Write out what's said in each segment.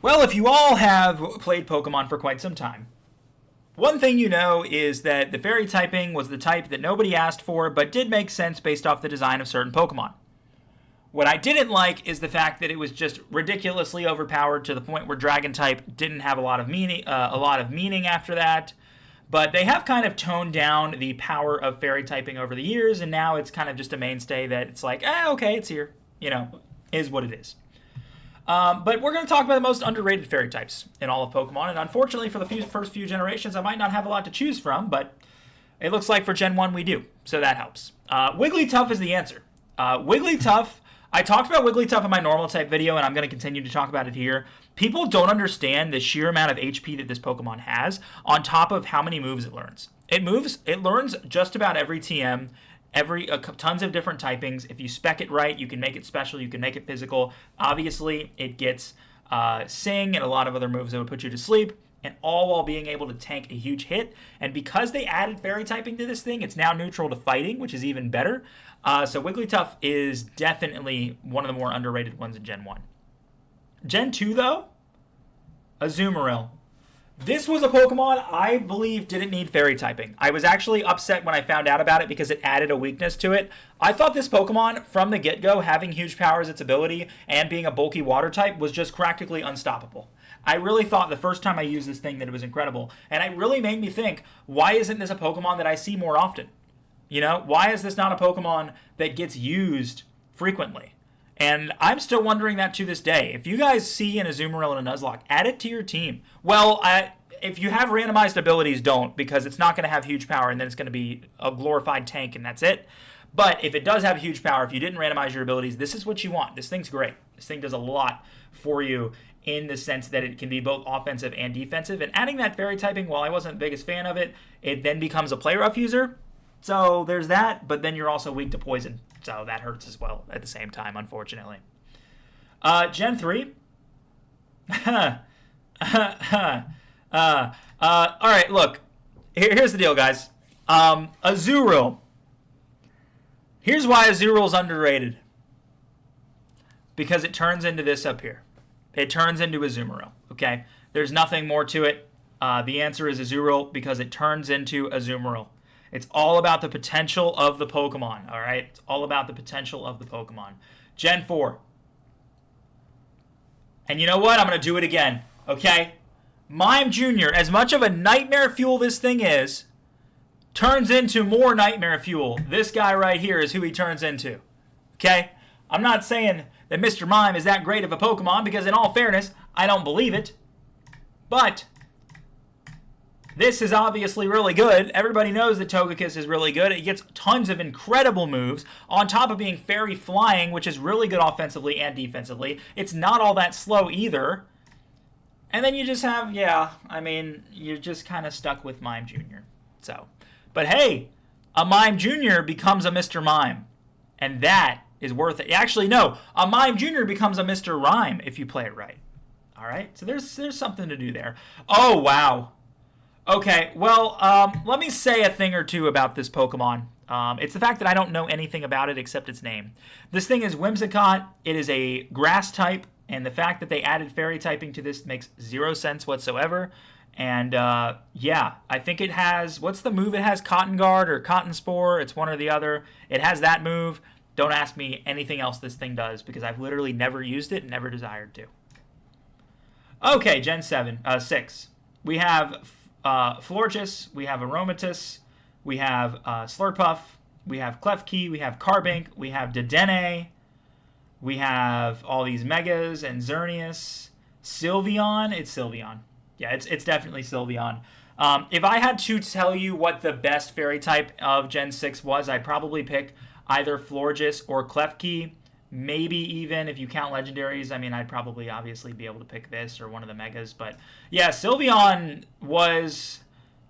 Well, if you all have played Pokemon for quite some time, one thing you know is that the fairy typing was the type that nobody asked for, but did make sense based off the design of certain Pokemon. What I didn't like is the fact that it was just ridiculously overpowered to the point where Dragon type didn't have a lot of meaning after that. But they have kind of toned down the power of fairy typing over the years, and now it's kind of just a mainstay that it's like, okay, it's here. Is what it is. But we're going to talk about the most underrated fairy types in all of Pokemon, and unfortunately for the first few generations, I might not have a lot to choose from, but it looks like for Gen 1 we do, so that helps. Wigglytuff is the answer. Wigglytuff, I talked about Wigglytuff in my normal type video, and I'm going to continue to talk about it here. People don't understand the sheer amount of HP that this Pokemon has, on top of how many moves it learns. It learns just about every TM, tons of different typings. If you spec it right, you can make it special, you can make it physical. Obviously, it gets Sing and a lot of other moves that would put you to sleep, and all while being able to tank a huge hit. And because they added fairy typing to this thing, it's now neutral to fighting, which is even better. So Wigglytuff is definitely one of the more underrated ones in Gen 1. Gen 2, though, Azumarill. This was a Pokemon I believe didn't need fairy typing. I was actually upset when I found out about it because it added a weakness to it. I thought this Pokemon, from the get-go, having huge power as its ability and being a bulky water type, was just practically unstoppable. I really thought the first time I used this thing that it was incredible. And it really made me think, why isn't this a Pokemon that I see more often? Why is this not a Pokemon that gets used frequently? And I'm still wondering that to this day. If you guys see an Azumarill and a Nuzlocke, add it to your team. Well, if you have randomized abilities, don't, because it's not going to have huge power, and then it's going to be a glorified tank, and that's it. But if it does have huge power, if you didn't randomize your abilities, this is what you want. This thing's great. This thing does a lot for you in the sense that it can be both offensive and defensive. And adding that fairy typing, while I wasn't the biggest fan of it, it then becomes a play rough user. So there's that, but then you're also weak to poison. So that hurts as well at the same time, unfortunately. Gen 3. All right, look. Here's the deal, guys. Azurill. Here's why Azurill is underrated. Because it turns into this up here. It turns into Azumarill, okay? There's nothing more to it. The answer is Azurill because it turns into Azumarill. It's all about the potential of the Pokemon, all right? It's all about the potential of the Pokemon. Gen 4. And you know what? I'm going to do it again, okay? Mime Jr., as much of a nightmare fuel this thing is, turns into more nightmare fuel. This guy right here is who he turns into, okay? I'm not saying that Mr. Mime is that great of a Pokemon because, in all fairness, I don't believe it. But this is obviously really good. Everybody knows that Togekiss is really good. It gets tons of incredible moves on top of being fairy flying, which is really good offensively and defensively. It's not all that slow either. And then you just have, you're just kind of stuck with Mime Jr. But hey, a Mime Jr. becomes a Mr. Mime. And that is worth it. Actually, no, a Mime Jr. becomes a Mr. Rhyme if you play it right. All right, so there's something to do there. Oh, wow. Okay, well, let me say a thing or two about this Pokemon. It's the fact that I don't know anything about it except its name. This thing is Whimsicott. It is a grass type, and the fact that they added fairy typing to this makes zero sense whatsoever. And, I think it has, what's the move it has? Cotton Guard or Cotton Spore? It's one or the other. It has that move. Don't ask me anything else this thing does because I've literally never used it and never desired to. Okay, Gen 6. We have Florges, we have Aromatisse, we have Slurpuff, we have Klefki, we have Carbink, we have Dedenne, we have all these Megas and Xerneas. Sylveon, it's Sylveon. Yeah, it's definitely Sylveon. If I had to tell you what the best fairy type of Gen 6 was, I'd probably pick either Florges or Klefki. Maybe even, if you count legendaries, I'd probably obviously be able to pick this or one of the Megas. But yeah, Sylveon was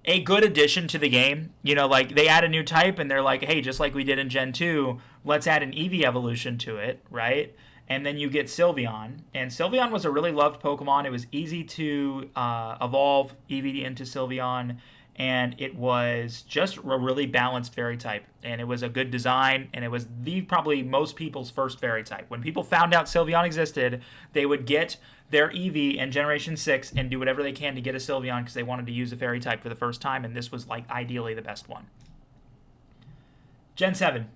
a good addition to the game. They add a new type and they're like, hey, just like we did in Gen 2, let's add an Eevee evolution to it, right? And then you get Sylveon. And Sylveon was a really loved Pokemon. It was easy to evolve Eevee into Sylveon. and it was just a really balanced fairy type, and it was a good design, and it was probably most people's first fairy type. When people found out Sylveon existed, they would get their Eevee in Generation 6 and do whatever they can to get a Sylveon because they wanted to use a fairy type for the first time, and this was like ideally the best one. Gen 7.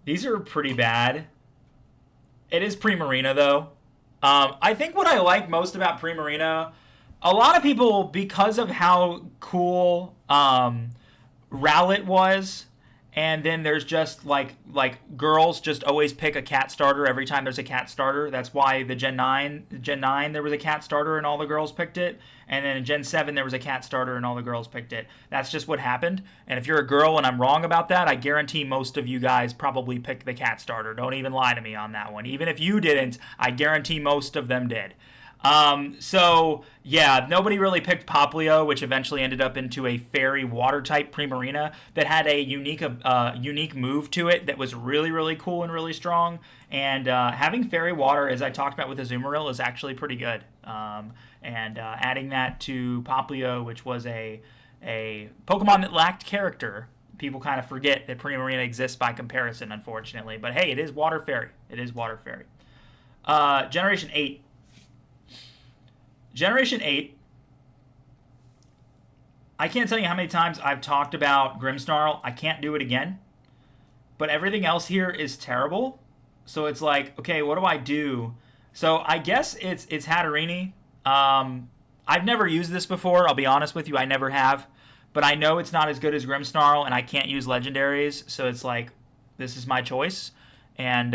These are pretty bad. It is Primarina, though. I think what I like most about Primarina, a lot of people, because of how cool Rowlet was, and then there's just like girls just always pick a cat starter every time there's a cat starter. That's why the Gen 9 there was a cat starter and all the girls picked it. And then in Gen 7 there was a cat starter and all the girls picked it. That's just what happened. And if you're a girl and I'm wrong about that, I guarantee most of you guys probably picked the cat starter. Don't even lie to me on that one. Even if you didn't, I guarantee most of them did. So yeah, nobody really picked Poplio, which eventually ended up into a fairy water type Primarina that had a unique move to it that was really, really cool and really strong. And having fairy water, as I talked about with Azumarill, is actually pretty good. And adding that to Poplio, which was a Pokemon that lacked character, people kind of forget that Primarina exists by comparison, unfortunately. But hey, it is water fairy. It is water fairy. Generation 8. Generation 8, I can't tell you how many times I've talked about Grimmsnarl. I can't do it again. But everything else here is terrible. So it's like, okay, what do I do? So I guess it's Hatterene. I've never used this before. I'll be honest with you, I never have. But I know it's not as good as Grimmsnarl, and I can't use legendaries. So it's like, this is my choice. And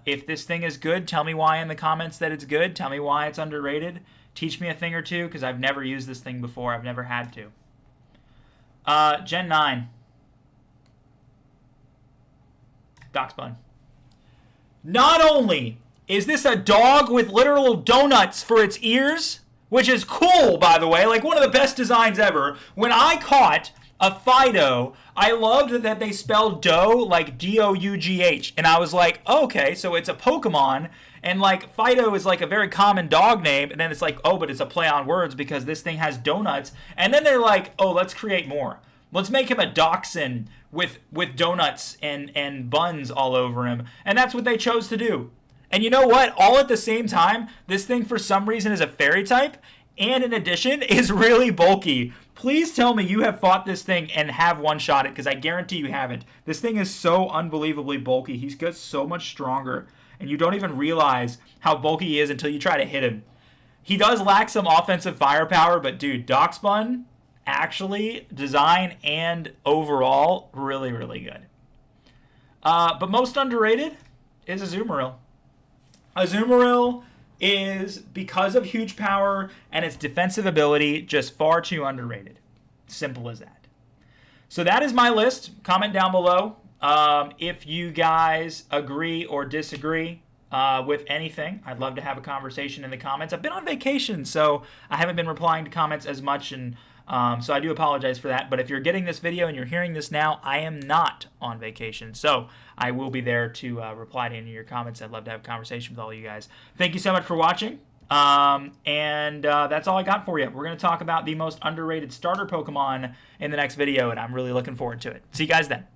if this thing is good, tell me why in the comments that it's good. Tell me why it's underrated. Teach me a thing or two, because I've never used this thing before. I've never had to. Gen 9. Doxbun. Not only is this a dog with literal donuts for its ears, which is cool, by the way, like one of the best designs ever. When I caught a Fido, I loved that they spelled dough like D-O-U-G-H. And I was like, oh, okay, so it's a Pokemon. And like Fido is like a very common dog name. And then it's like, oh, but it's a play on words because this thing has donuts. And then they're like, oh, let's create more. Let's make him a dachshund with donuts and buns all over him. And that's what they chose to do. And you know what? All at the same time, this thing for some reason is a fairy type. And in addition, is really bulky. Please tell me you have fought this thing and have one-shot it, because I guarantee you haven't. This thing is so unbelievably bulky. He's got so much stronger, and you don't even realize how bulky he is until you try to hit him. He does lack some offensive firepower, but dude, Doxbun, actually, design and overall, really, really good. But most underrated is Azumarill. Azumarill is, because of huge power and its defensive ability, just far too underrated. Simple as that. So that is my list. Comment down below if you guys agree or disagree with anything. I'd love to have a conversation in the comments. I've been on vacation, so I haven't been replying to comments as much, and so I do apologize for that. But if you're getting this video and you're hearing this now, I am not on vacation. So I will be there to reply to any of your comments. I'd love to have a conversation with all of you guys. Thank you so much for watching. And that's all I got for you. We're going to talk about the most underrated starter Pokemon in the next video, and I'm really looking forward to it. See you guys then.